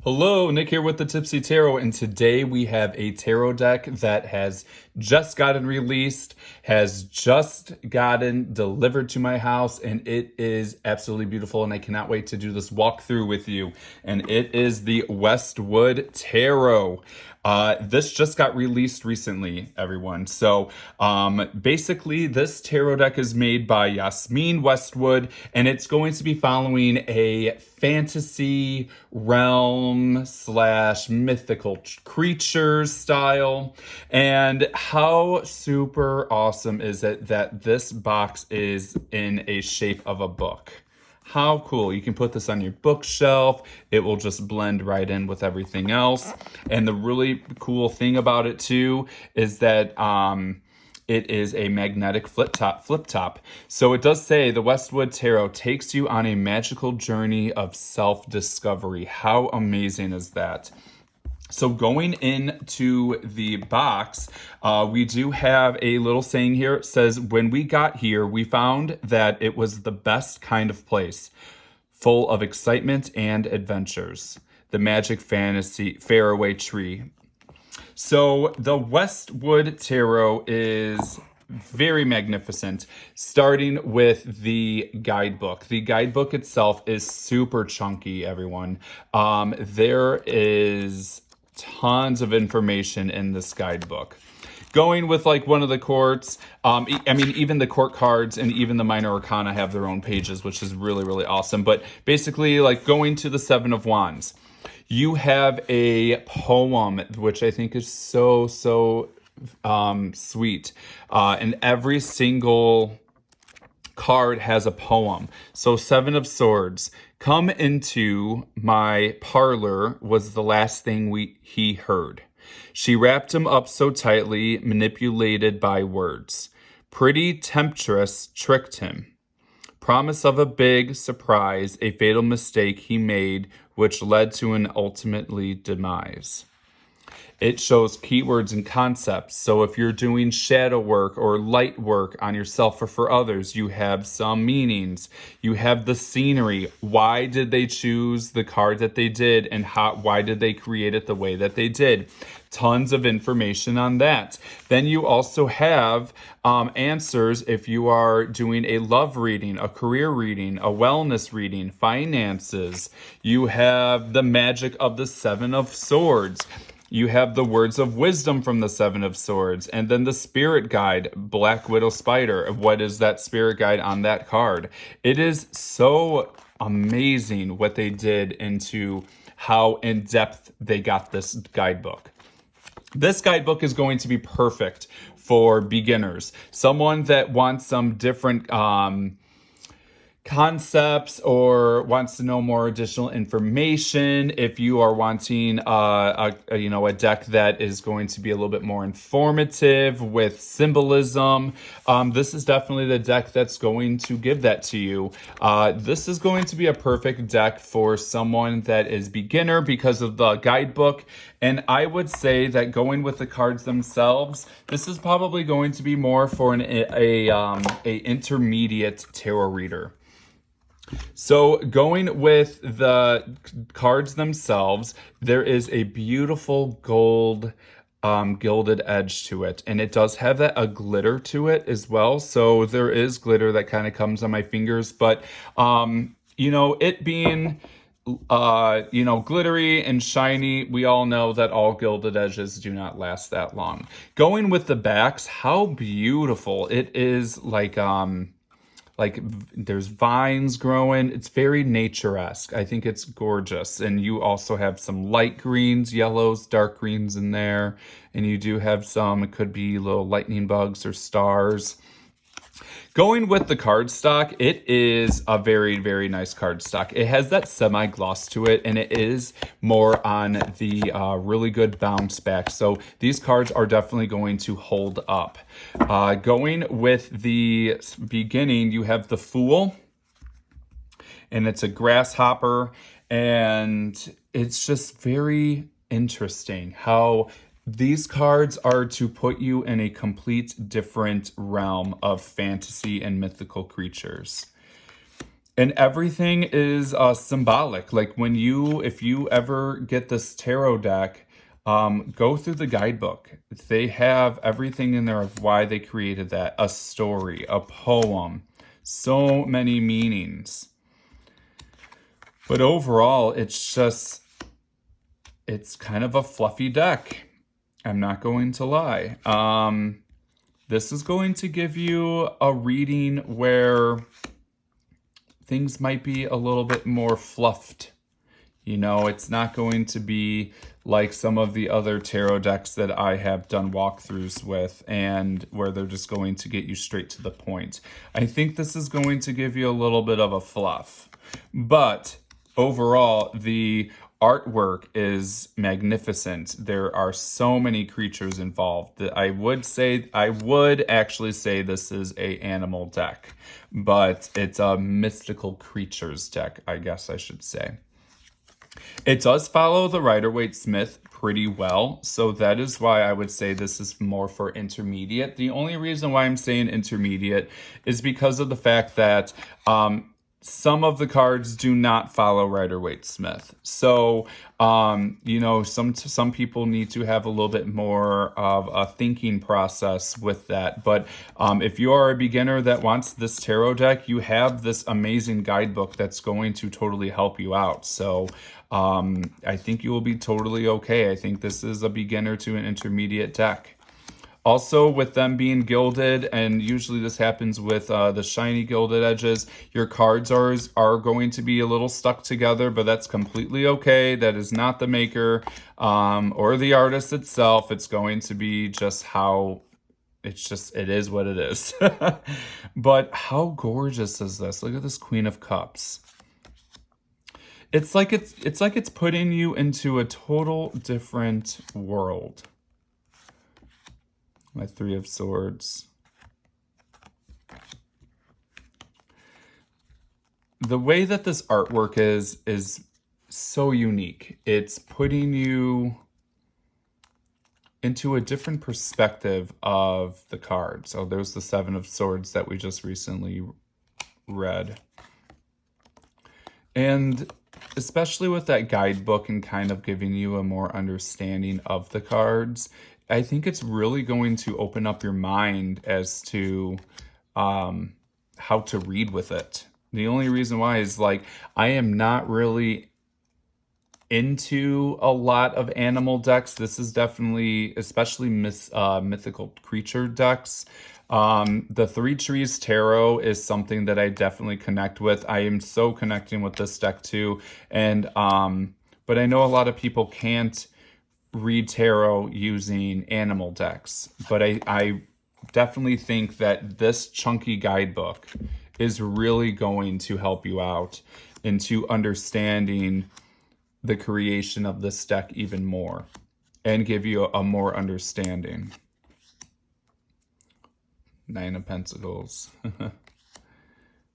Hello, Nick here with the Tipsy Tarot, and today we have a tarot deck that has just gotten released, has just gotten delivered to my house, and it is absolutely beautiful, and I cannot wait to do this walkthrough with you. And it is the Westwood Tarot. This just got released recently, everyone. So basically, this tarot deck is made by Yasmeen Westwood, and it's going to be following a fantasy realm / mythical creatures style. And how super awesome is it that this box is in a shape of a book? How cool. You can put this on your bookshelf. It will just blend right in with everything else. And the really cool thing about it too is that it is a magnetic flip top. So it does say the Westwood Tarot takes you on a magical journey of self-discovery. How amazing is that? So going into the box, we do have a little saying here. It says, when we got here, we found that it was the best kind of place, full of excitement and adventures. The magic fantasy faraway tree. So the Westwood Tarot is very magnificent, starting with the guidebook. The guidebook itself is super chunky, everyone. There is tons of information in this guidebook. Going with like one of the courts, even the court cards and even the minor arcana have their own pages, which is really, really awesome. But basically, like going to the Seven of Wands, you have a poem, which I think is so sweet. And every single card has a poem. So Seven of Swords. Come into my parlor was the last thing he heard. She wrapped him up so tightly, manipulated by words. Pretty temptress tricked him. Promise of a big surprise, a fatal mistake he made, which led to an ultimately demise. It shows keywords and concepts. So if you're doing shadow work or light work on yourself or for others, you have some meanings. You have the scenery. Why did they choose the card that they did, and why did they create it the way that they did? Tons of information on that. Then you also have answers if you are doing a love reading, a career reading, a wellness reading, finances. You have the magic of the Seven of Swords. You have the words of wisdom from the Seven of Swords, and then the spirit guide, Black Widow Spider. What is that spirit guide on that card? It is so amazing what they did into how in-depth they got this guidebook. This guidebook is going to be perfect for beginners. Someone that wants some different concepts or wants to know more additional information. If you are wanting a deck that is going to be a little bit more informative with symbolism, this is definitely the deck that's going to give that to you. This is going to be a perfect deck for someone that is beginner because of the guidebook. And I would say that going with the cards themselves, this is probably going to be more for an intermediate tarot reader. So going with the cards themselves, there is a beautiful gold gilded edge to it, and it does have a glitter to it as well. So there is glitter that kind of comes on my fingers, but it being glittery and shiny, we all know that all gilded edges do not last that long. Going with the backs, how beautiful it is. Like there's vines growing. It's very nature-esque. I think it's gorgeous. And you also have some light greens, yellows, dark greens in there. And you do have some, it could be little lightning bugs or stars. Going with the cardstock, it is a very, very nice cardstock. It has that semi-gloss to it, and it is more on the really good bounce back. So these cards are definitely going to hold up. Going with the beginning, you have the Fool, and it's a grasshopper, and it's just very interesting how these cards are to put you in a complete different realm of fantasy and mythical creatures. And everything is symbolic. Like if you ever get this tarot deck, go through the guidebook. They have everything in there of why they created that. A story, a poem, so many meanings. But overall, it's kind of a fluffy deck. I'm not going to lie. This is going to give you a reading where things might be a little bit more fluffed. You know, it's not going to be like some of the other tarot decks that I have done walkthroughs with, and where they're just going to get you straight to the point. I think this is going to give you a little bit of a fluff. But overall, the artwork is magnificent. There are so many creatures involved that I would actually say this is an animal deck, but it's a mystical creatures deck, I guess I should say. It does follow the Rider-Waite-Smith pretty well, so that is why I would say this is more for intermediate. The only reason why I'm saying intermediate is because of the fact that some of the cards do not follow Rider-Waite-Smith. So, you know, some people need to have a little bit more of a thinking process with that. But if you are a beginner that wants this tarot deck, you have this amazing guidebook that's going to totally help you out. So I think you will be totally okay. I think this is a beginner to an intermediate deck. Also, with them being gilded, and usually this happens with the shiny gilded edges, your cards are going to be a little stuck together, but that's completely okay. That is not the maker or the artist itself. It's going to be just how it is what it is. But how gorgeous is this? Look at this Queen of Cups. It's like it's putting you into a total different world. My Three of Swords. The way that this artwork is so unique. It's putting you into a different perspective of the card. So there's the Seven of Swords that we just recently read. And especially with that guidebook and kind of giving you a more understanding of the cards, I think it's really going to open up your mind as to how to read with it. The only reason why is, like, I am not really into a lot of animal decks. This is definitely, especially mythical creature decks. The Three Trees Tarot is something that I definitely connect with. I am so connecting with this deck too. And but I know a lot of people can't read tarot using animal decks, but I definitely think that this chunky guidebook is really going to help you out into understanding the creation of this deck even more and give you a more understanding. Nine of Pentacles.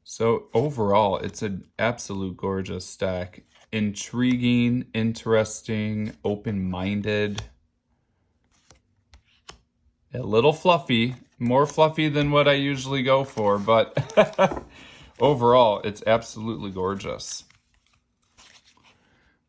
So overall, it's an absolute gorgeous deck. Intriguing, interesting, open-minded. A little fluffy, more fluffy than what I usually go for, but overall, it's absolutely gorgeous.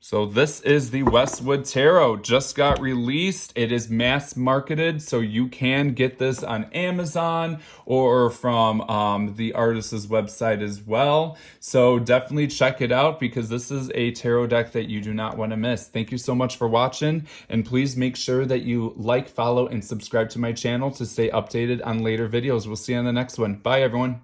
So this is the Westwood Tarot, just got released. It is mass marketed, so you can get this on Amazon or from the artist's website as well. So definitely check it out because this is a tarot deck that you do not want to miss. Thank you so much for watching, and please make sure that you like, follow, and subscribe to my channel to stay updated on later videos. We'll see you on the next one. Bye, everyone.